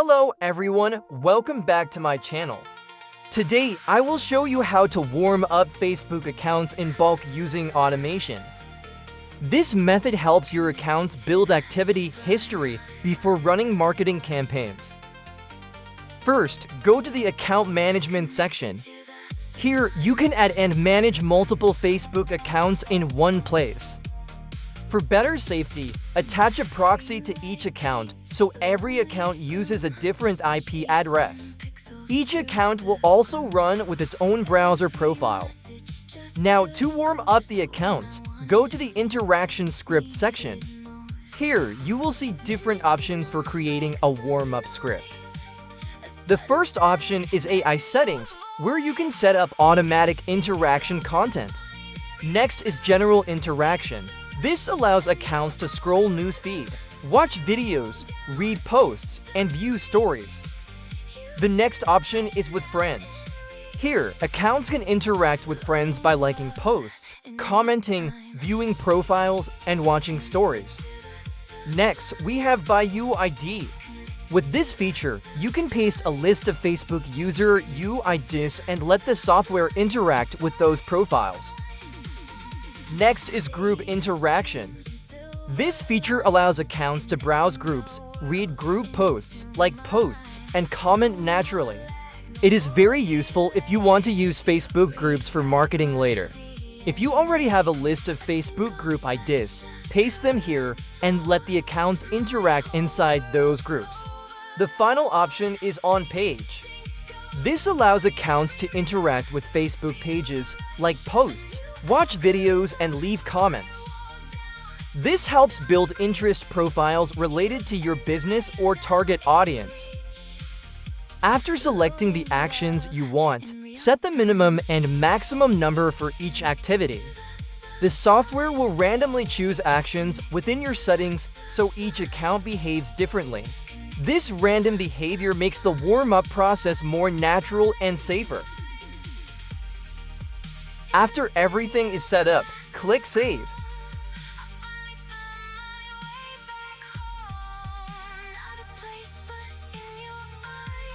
Hello everyone, welcome back to my channel. Today, I will show you how to warm up Facebook accounts in bulk using automation. This method helps your accounts build activity history before running marketing campaigns. First, go to the Account Management section. Here, you can add and manage multiple Facebook accounts in one place. For better safety, attach a proxy to each account so every account uses a different IP address. Each account will also run with its own browser profile. Now, to warm up the accounts, go to the Interaction Script section. Here, you will see different options for creating a warm-up script. The first option is AI settings, where you can set up automatic interaction content. Next is General Interaction. This allows accounts to scroll newsfeed, watch videos, read posts, and view stories. The next option is with Friends. Here, accounts can interact with friends by liking posts, commenting, viewing profiles, and watching stories. Next, we have By UID. With this feature, you can paste a list of Facebook user UIDs and let the software interact with those profiles. Next is Group Interaction. This feature allows accounts to browse groups, read group posts, like posts, and comment naturally. It is very useful if you want to use Facebook groups for marketing later. If you already have a list of Facebook group IDs, paste them here and let the accounts interact inside those groups. The final option is On Page. This allows accounts to interact with Facebook pages, like posts, watch videos, and leave comments. This helps build interest profiles related to your business or target audience. After selecting the actions you want, set the minimum and maximum number for each activity. The software will randomly choose actions within your settings so each account behaves differently. This random behavior makes the warm-up process more natural and safer. After everything is set up, click Save.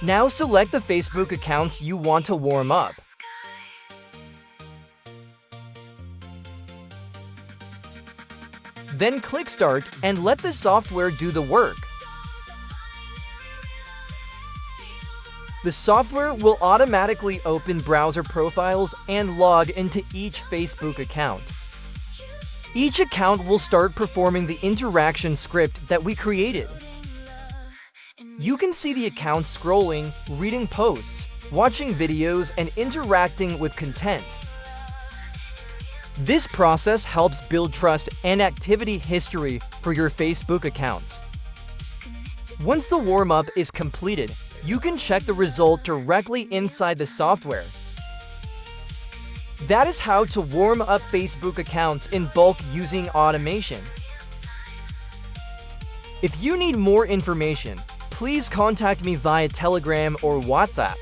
Now select the Facebook accounts you want to warm up. Then click Start and let the software do the work. The software will automatically open browser profiles and log into each Facebook account. Each account will start performing the interaction script that we created. You can see the accounts scrolling, reading posts, watching videos, and interacting with content. This process helps build trust and activity history for your Facebook accounts. Once the warm-up is completed, you can check the result directly inside the software. That is how to warm up Facebook accounts in bulk using automation. If you need more information, please contact me via Telegram or WhatsApp.